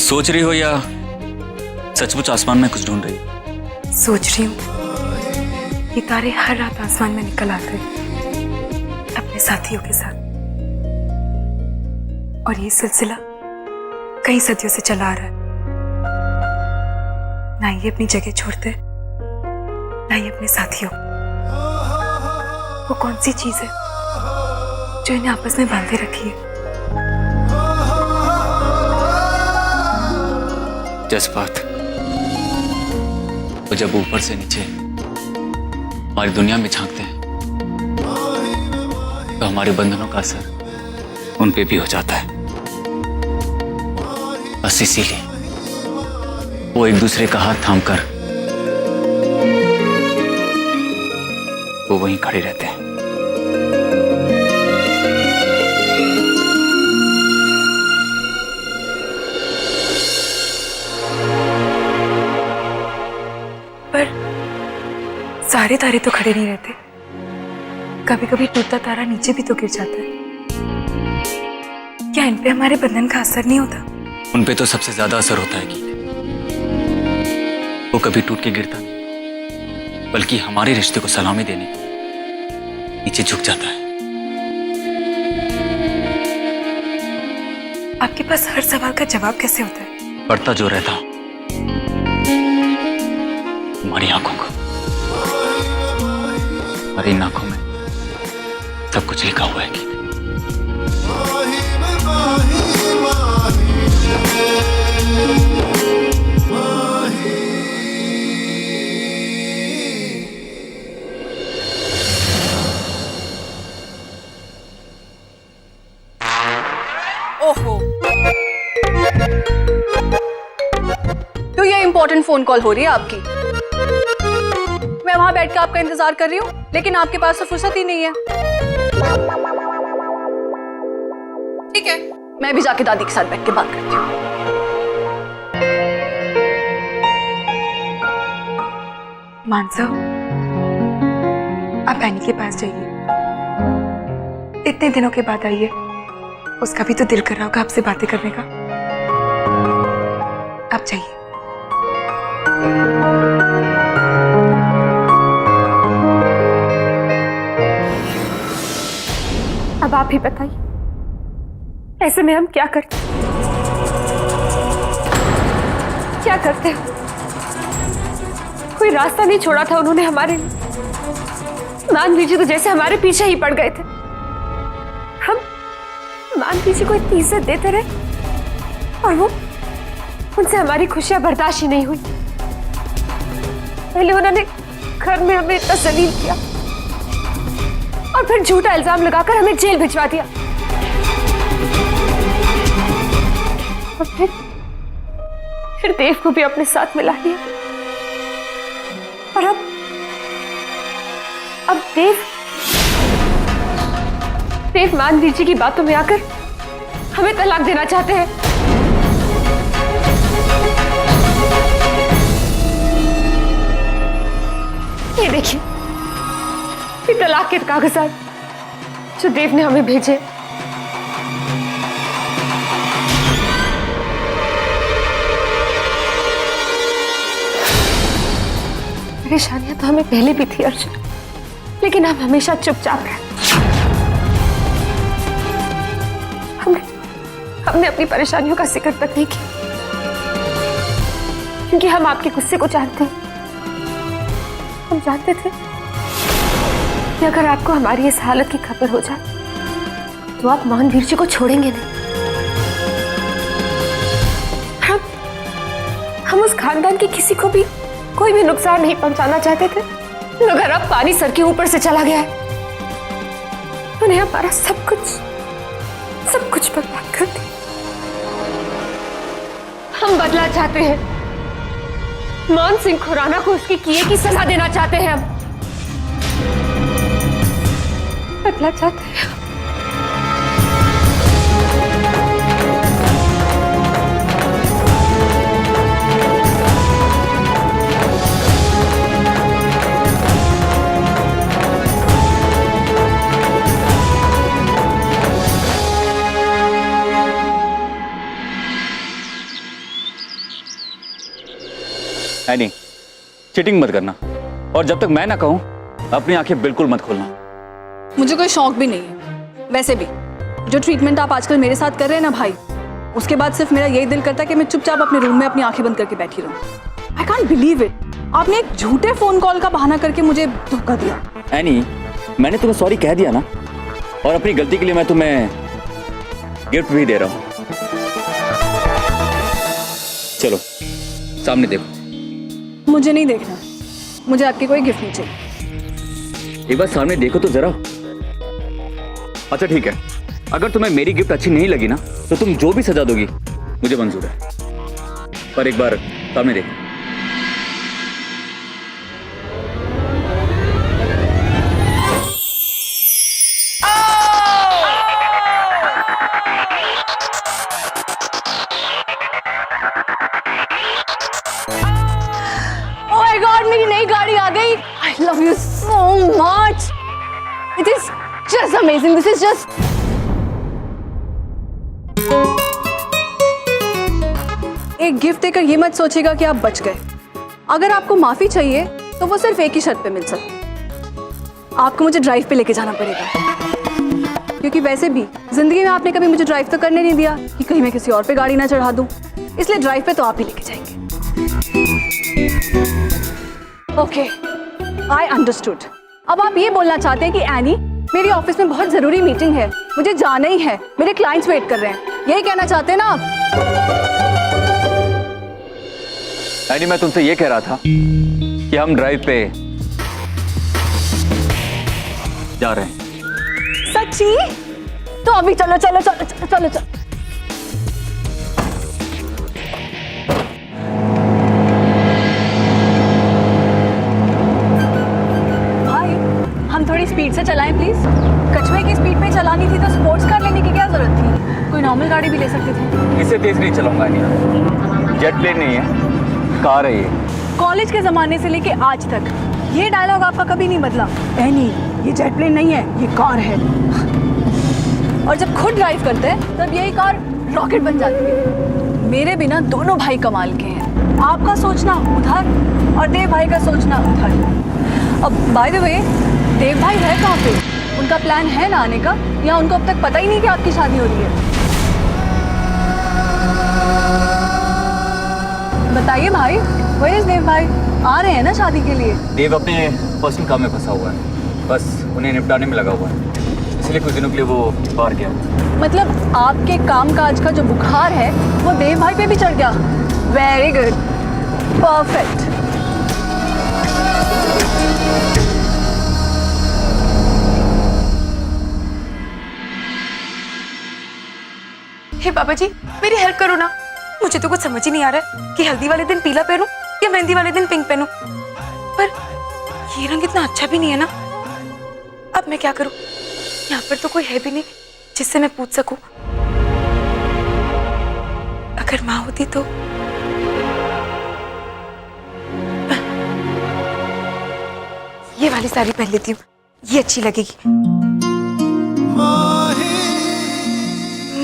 सोच रही हो या सचमुच आसमान में कुछ ढूंढ रही हो? सोच रही हूँ ये तारे हर रात आसमान में निकल आते हैं अपने साथियों के साथ, और ये सिलसिला कई सदियों से चला आ रहा है। ना ये अपनी जगह छोड़ते, ना ये अपने साथियों। वो कौन सी चीज है जो इन्हें आपस में बांधे रखी है? जज्बात। वो जब ऊपर से नीचे हमारी दुनिया में झांकते हैं तो हमारे बंधनों का असर उन पे भी हो जाता है। बस इसीलिए वो एक दूसरे का हाथ थामकर वो वहीं खड़े रहते हैं। पर सारे तारे तो खड़े नहीं रहते, कभी कभी टूटता तारा नीचे भी तो गिर जाता है। क्या इन पे हमारे बंधन का असर नहीं होता? उन पे तो सबसे ज्यादा असर होता है कि वो कभी टूट के गिरता नहीं, बल्कि हमारे रिश्ते को सलामी देने के लिए नीचे झुक जाता है। आपके पास हर सवाल का जवाब कैसे होता है? पढ़ता जो रहता हूं हमारी आंखों को, और इन आंखों में सब कुछ लिखा हुआ है कि ओहो, तो ये इंपॉर्टेंट फोन कॉल हो रही है आपकी? मैं वहां बैठ के आपका इंतजार कर रही हूँ, लेकिन आपके पास तो फुर्सत ही नहीं है। ठीक है, मैं भी जाके दादी के साथ बैठ के बात करती हूँ। मानसा, आप एनी के पास जाइए। इतने दिनों के बाद आई है, उसका भी तो दिल कर रहा होगा आपसे बातें करने का। आप जाइए। अब आप ही बताइए, ऐसे में हम क्या करते? क्या करते हो? कोई रास्ता नहीं छोड़ा था उन्होंने हमारे लिए। मानवी जी तो जैसे हमारे पीछे ही पड़ गए थे। हम मानवी जी को इतनी इज्जत देते रहे और वो उनसे हमारी खुशियां बर्दाश्त ही नहीं हुई। पहले उन्होंने घर में हमें इतना जलील किया और फिर झूठा इल्जाम लगाकर हमें जेल भिजवा दिया, और फिर देव को भी अपने साथ मिला लिया। और अब देव मानवी जी की बातों में आकर हमें तलाक देना चाहते हैं। ये देखिए, ये तलाक के कागजात जो देव ने हमें भेजे। परेशानियां तो हमें पहले भी थी अर्जुन, लेकिन हम हमेशा चुपचाप रहे। हमने अपनी परेशानियों का जिक्र तक नहीं किया, क्योंकि हम आपके गुस्से को जानते हैं। हम जानते थे कि अगर आपको हमारी इस हालत की खबर हो जाए तो आप महावीर जी को छोड़ेंगे नहीं। हम उस खानदान के किसी को भी कोई भी नुकसान नहीं पहुंचाना चाहते थे, मगर अब पानी सर के ऊपर से चला गया है। उन्हें हमारा सब कुछ बर्बाद कर दिया। हम बदला चाहते हैं। मान सिंह खुराना को उसके किए की सजा देना चाहते हैं। हम बदला चाहते हैं। चीटिंग मत करना, और जब तक मैं ना कहूं अपनी आंखें बिल्कुल मत खोलना। मुझे कोई शौक भी नहीं है। वैसे भी जो ट्रीटमेंट आप आजकल मेरे साथ कर रहे हैं ना भाई, उसके बाद सिर्फ मेरा यही दिल करता है कि मैं चुपचाप अपने रूम में अपनी आंखें बंद करके बैठी रहूं। आई कांट बिलीव इट, आपने एक झूठे फोन कॉल का बहाना करके मुझे धोखा दिया। एनी, मैंने तुम्हें सॉरी कह दिया ना, और अपनी गलती के लिए मैं तुम्हें गिफ्ट भी दे रहा हूं। चलो सामने देखो। मुझे नहीं देखना, मुझे आपकी कोई गिफ्ट नहीं चाहिए। एक बार सामने देखो तो जरा। अच्छा ठीक है, अगर तुम्हें मेरी गिफ्ट अच्छी नहीं लगी ना, तो तुम जो भी सजा दोगी मुझे मंजूर है, पर एक बार सामने देखो। Oh my God, मेरी नई गाड़ी आ गई। I love you so much. It is just amazing. This is just. एक गिफ्ट देकर ये मत सोचिएगा कि आप बच गए। अगर आपको माफी चाहिए तो वो सिर्फ एक ही शर्त पे मिल सकती। आपको मुझे ड्राइव पे लेके जाना पड़ेगा, क्योंकि वैसे भी जिंदगी में आपने कभी मुझे ड्राइव तो करने नहीं दिया कि कहीं मैं किसी और पे गाड़ी ना चढ़ा दूं। इसलिए ड्राइव पे तो आप ही लेके जाएंगे। Okay, I understood. अब आप ये बोलना चाहते हैं कि एनी, मेरी ऑफिस में बहुत जरूरी मीटिंग है, मुझे जाना ही है, मेरे क्लाइंट्स वेट कर रहे हैं, यही कहना चाहते हैं ना आप? एनी, मैं तुमसे ये कह रहा था कि हम ड्राइव पे जा रहे हैं। सच्ची? तो अभी चलो चलो चलो चलो चलो चलो। भाई, हम थोड़ी स्पीड से चलाएं प्लीज। कछुए की स्पीड पे चलानी थी तो स्पोर्ट्स कार लेने की क्या जरूरत थी? कोई नॉर्मल गाड़ी भी ले सकते थे। इससे तेज नहीं चलाऊंगा एनी, जेट प्लेन नहीं है, कार है ये। कॉलेज के जमाने से लेके आज तक ये डायलॉग आपका कभी नहीं बदला। एनी, ये जेट प्लेन नहीं है, ये कार है। और जब खुद ड्राइव करते हैं तब यही कार रॉकेट बन जाती है। मेरे बिना दोनों भाई कमाल के हैं। आपका सोचना उधर और देव भाई का सोचना उधर। अब बाय द वे, देव भाई है कहाँ पे? उनका प्लान है ना आने का, या उनको अब तक पता ही नहीं कि आपकी शादी हो रही है? बताइए भाई, where is देव भाई? आ रहे हैं ना शादी के लिए? देव अपने पर्सनल काम में फंसा हुआ है, बस उन्हें निपटाने में लगा हुआ है, इसलिए कुछ दिनों के लिए वो बाहर गया। मतलब आपके काम काज का जो बुखार है वो देव भाई पे भी चढ़ गया? Very good, perfect. हे बाबा जी, मेरी हेल्प करो ना। मुझे तो कुछ समझ ही नहीं आ रहा है कि हल्दी वाले दिन पीला पहनूं या मेहंदी वाले दिन पिंक पहनूं। पर ये रंग इतना अच्छा भी नहीं है ना। अब मैं क्या करूं? यहाँ पर तो कोई है भी नहीं जिससे मैं पूछ सकूं। अगर माँ होती तो। ये वाली साड़ी पहन लेती हूँ, ये अच्छी लगेगी।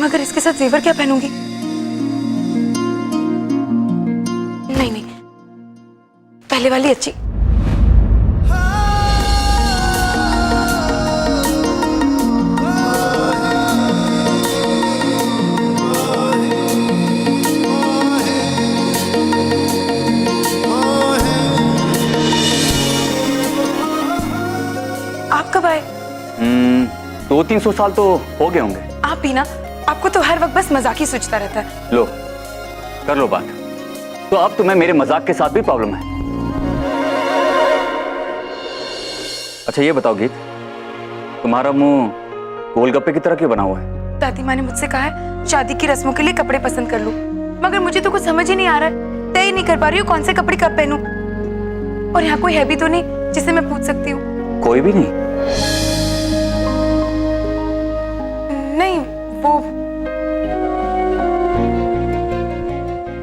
मगर इसके साथ जेवर क्या पहनूंगी? नहीं नहीं, पहले वाली अच्छी। आप कब आए? 200-300 साल तो हो गए होंगे। आप भी ना, आपको तो हर वक्त बस मजाक ही सोचता रहता है। लो, कर लो बात। तो अब तुम्हें मेरे मजाक के साथ भी प्रॉब्लम है? अच्छा ये बताओ गीत, तुम्हारा मुंह गोलगप्पे की तरह क्यों बना हुआ है? दादी माँ ने मुझसे कहा है शादी की रस्मों के लिए कपड़े पसंद कर लूं, मगर मुझे तो कुछ समझ ही नहीं आ रहा है। तय ही नहीं कर पा रही हूँ कौन से कपड़े कब पहनूं। और यहाँ कोई है भी तो नहीं जिससे मैं पूछ सकती हूँ? कोई भी नहीं? नहीं, वो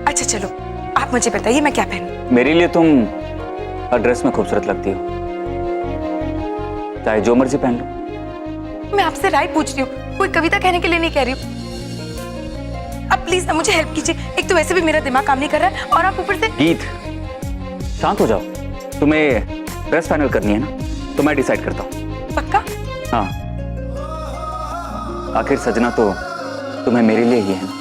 अच्छा चलो, आप मुझे बताइए मैं क्या पहनूं। मेरे लिए तुम हर ड्रेस में खूबसूरत लगती हो, चाहे जो मर्जी पहन लो। मैं आपसे राय पूछ रही हूँ, कोई कविता कहने के लिए नहीं कह रही हूँ। अब प्लीज ना मुझे हेल्प कीजिए। एक तो वैसे भी मेरा दिमाग काम नहीं कर रहा है और आप ऊपर से। गीत, शांत हो जाओ। तुम्हें ड्रेस फाइनल करनी है ना, तो मैं डिसाइड करता हूँ। पक्का? हाँ, आखिर सजना तो तुम्हें मेरे लिए ही है ना।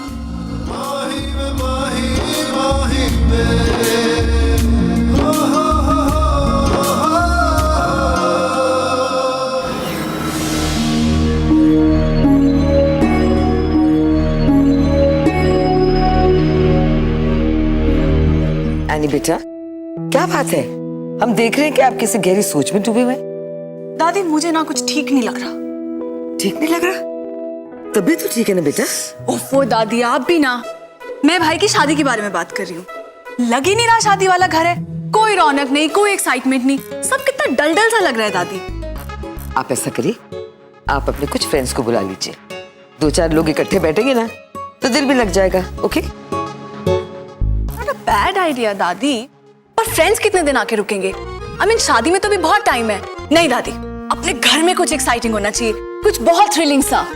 एनी बेटा, क्या बात है? हम देख रहे हैं कि आप किसी गहरी सोच में डूबे हुए हैं। दादी मुझे ना कुछ ठीक नहीं लग रहा। ठीक नहीं लग रहा? तबीयत तो ठीक है ना बेटा? ओफो दादी, आप भी ना। मैं भाई की शादी के बारे में बात कर रही हूँ। लग ही नहीं रहा शादी वाला घर है। कोई रौनक नहीं, कोई एक्साइटमेंट नहीं, सब कितना डल डल सा लग रहा है दादी। आप ऐसा करिए, आप अपने कुछ फ्रेंड्स को बुला लीजिए। 2-4 लोग इकट्ठे बैठेंगे ना तो दिल भी लग जाएगा। Okay? Not a bad idea दादी, पर फ्रेंड्स कितने दिन आके रुकेंगे? आई मीन शादी में तो भी बहुत टाइम है। नहीं दादी, अपने घर में कुछ एक्साइटिंग होना चाहिए, कुछ बहुत थ्रिलिंग सा।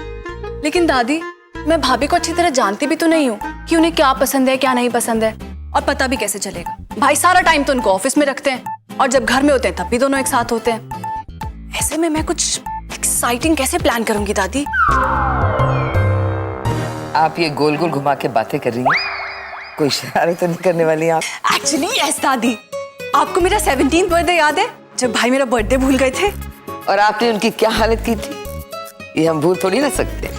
लेकिन दादी, मैं भाभी को अच्छी तरह जानती भी तो नहीं हूँ कि उन्हें क्या पसंद है क्या नहीं पसंद है, और पता भी कैसे चलेगा? भाई सारा टाइम तो उनको ऑफिस में रखते हैं और जब घर में होते हैं तब भी दोनों एक साथ होते हैं। ऐसे में मैं कुछ एक्साइटिंग कैसे प्लान करूंगी दादी? आप ये गोल गोल घुमा के बातें कर रही हैं, कोई शरारत तो नहीं करने वाली आप? एक्चुअली यस दादी, आपको मेरा 17th बर्थडे याद है जब भाई मेरा बर्थडे भूल गए थे? और आपने उनकी क्या हालत की थी, ये हम भूल थोड़ी ना सकते।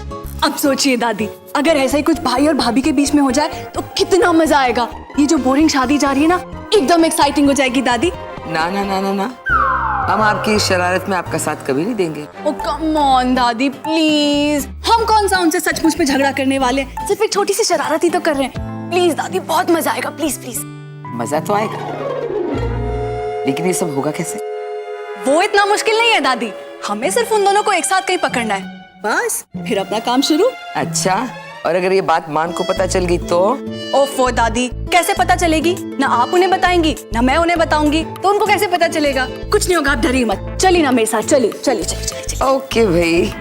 अब सोचिए दादी, अगर ऐसा ही कुछ भाई और भाभी के बीच में हो जाए तो कितना मजा आएगा। ये जो बोरिंग शादी जा रही है ना, एकदम एक्साइटिंग हो जाएगी दादी। ना ना ना ना ना, हम आपकी इस शरारत में आपका साथ कभी नहीं देंगे। ओ कम ऑन दादी प्लीज, हम कौन सा उनसे सचमुच में झगड़ा करने वाले, सिर्फ एक छोटी सी शरारत ही तो कर रहे हैं। प्लीज दादी, बहुत मजा आएगा, प्लीज प्लीज। मजा तो आएगा, लेकिन ये सब होगा कैसे? वो इतना मुश्किल नहीं है दादी, हमें सिर्फ उन दोनों को एक साथ कहीं पकड़ना है, बस फिर अपना काम शुरू। अच्छा, और अगर ये बात मान को पता चल गई तो? ओफो दादी, कैसे पता चलेगी? ना आप उन्हें बताएंगी ना मैं उन्हें बताऊंगी, तो उनको कैसे पता चलेगा? कुछ नहीं होगा, आप डरिए मत। चलिए ना मेरे साथ, चलिए चलिए चलिए चलिए। ओके भाई।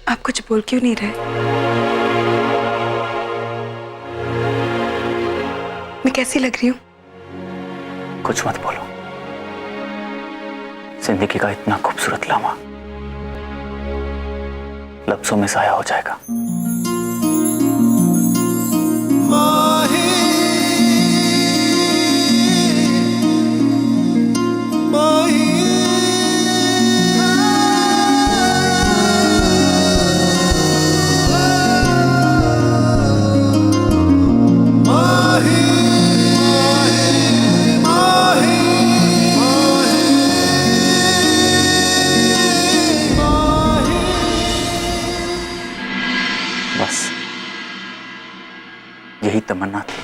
आप कुछ बोल क्यों नहीं रहे? मैं कैसी लग रही हूँ? कुछ मत बोलो, जिंदगी का इतना खूबसूरत लम्हा लफ्जों में ज़ाया हो जाएगा। बस यही तमन्ना थी,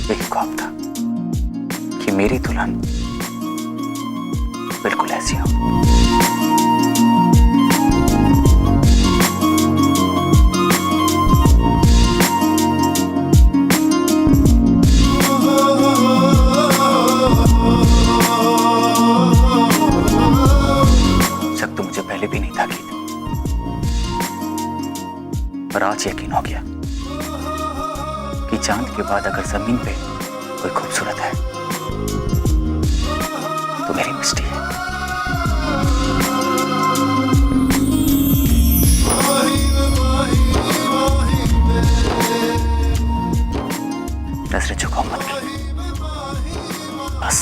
यही ख्वाब था कि मेरी दुल्हन बिल्कुल ऐसी हो। शक तो मुझे पहले भी नहीं था कि, पर आज यकीन हो गया कि चांद के बाद अगर जमीन पे कोई खूबसूरत है तो मेरी मिस्टी है। नजरें झुकाओ मत की, बस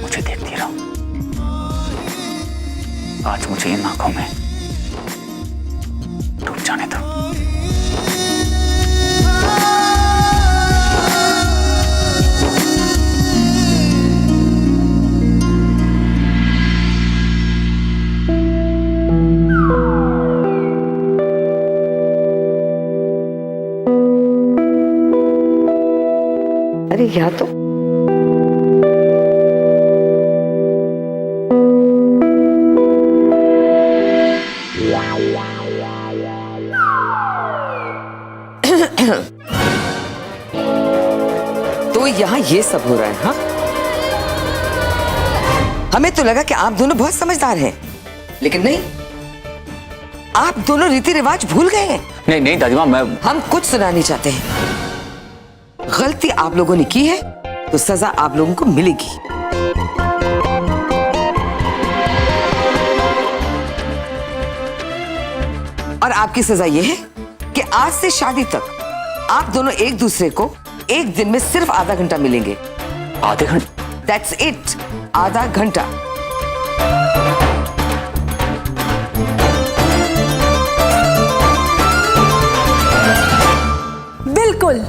मुझे देखती रहो। आज मुझे इन आंखों में डूब जाने दो। यहाँ तो। तो यहाँ ये सब हो रहा है, हाँ? हमें तो लगा कि आप दोनों बहुत समझदार हैं, लेकिन नहीं, आप दोनों रीति रिवाज भूल गए हैं। नहीं नहीं दादी माँ, मैं हम कुछ सुना नहीं चाहते हैं। गलती आप लोगों ने की है तो सजा आप लोगों को मिलेगी। और आपकी सजा यह है कि आज से शादी तक आप दोनों एक दूसरे को एक दिन में सिर्फ आधा घंटा मिलेंगे। आधे घंटे? दैट्स इट, आधा घंटा। बिल्कुल।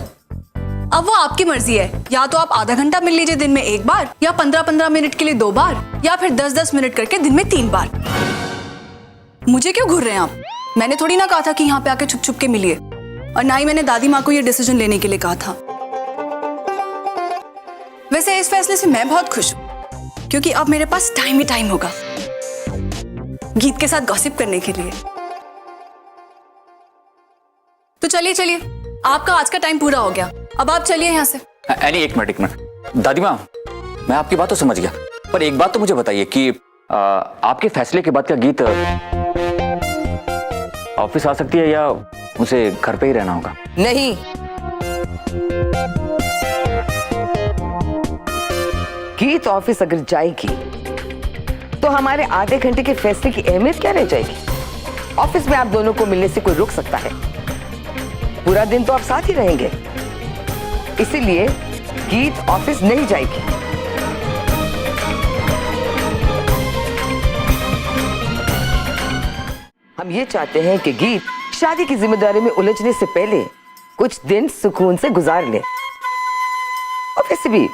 अब वो आपकी मर्जी है, या तो आप आधा घंटा मिल लीजिए दिन में एक बार, या 15-15 मिनट के लिए 2 बार, या फिर 10-10 मिनट करके दिन में 3 बार। मुझे क्यों घूर रहे हैं आप? मैंने थोड़ी ना कहा था कि यहाँ पे आके छुप छुप के मिलिए, और ना ही मैंने दादी माँ को ये डिसीजन लेने के लिए कहा था। वैसे इस फैसले से मैं बहुत खुश हूँ, क्योंकि अब मेरे पास टाइम ही टाइम होगा गीत के साथ गॉसिप करने के लिए। तो चलिए चलिए, आपका आज का टाइम पूरा हो गया, अब आप चलिए यहाँ से। एनी एक मिनट दादी माँ, मैं आपकी बात तो समझ गया, पर एक बात तो मुझे बताइए कि आपके फैसले के बाद क्या गीत ऑफिस आ सकती है या उसे घर पे ही रहना होगा? नहीं, गीत ऑफिस अगर जाएगी तो हमारे आधे घंटे के फैसले की अहमियत क्या रह जाएगी? ऑफिस में आप दोनों को मिलने से कोई रोक सकता है? पूरा दिन तो आप साथ ही रहेंगे, इसीलिए गीत ऑफिस नहीं जाएगी। हम ये चाहते हैं कि गीत शादी की जिम्मेदारी में उलझने से पहले कुछ दिन सुकून से गुजार ले। और वैसे भी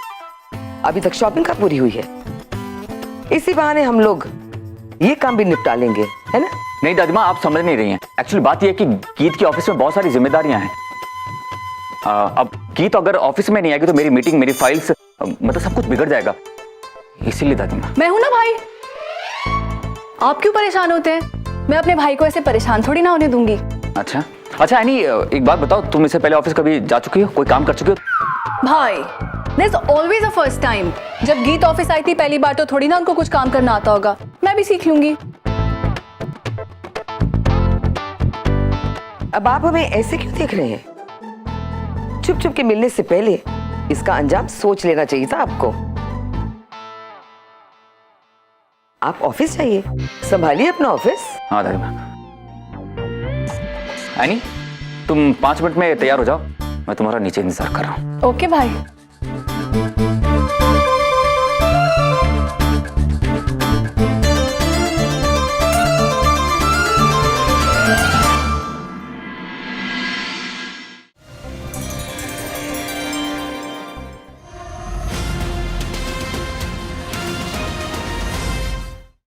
अभी तक शॉपिंग का पूरी हुई है, इसी बहाने हम लोग ये काम भी निपटा लेंगे, है ना? नहीं दादी माँ, आप समझ नहीं रही हैं। एक्चुअली बात यह है कि गीत की ऑफिस में बहुत सारी जिम्मेदारियां हैं। अब गीत अगर ऑफिस में नहीं आएगी तो मेरी मीटिंग, मेरी फाइल्स, मतलब सब कुछ बिगड़ जाएगा। इसीलिए दादी माँ। मैं हूं ना भाई, आप क्यों परेशान होते हैं? मैं अपने भाई को ऐसे परेशान थोड़ी ना होने दूंगी। अच्छा अच्छा एनी, एक बात बताओ, तुम इससे पहले ऑफिस कभी जा चुकी हो, कोई काम कर चुकी हो? भाई, there's always a first time। जब गीत ऑफिस आई थी पहली बार तो थोड़ी ना उनको कुछ काम करना आता होगा, मैं भी सीख लूंगी। अब आप हमें ऐसे क्यों देख रहे हैं? चुप चुप के मिलने से पहले इसका अंजाम सोच लेना चाहिए था आपको। आप ऑफिस जाइए, संभालिए अपना ऑफिस। हाँ दादी माँ। एनी, तुम 5 मिनट में तैयार हो जाओ, मैं तुम्हारा नीचे इंतजार कर रहा हूँ। ओके भाई।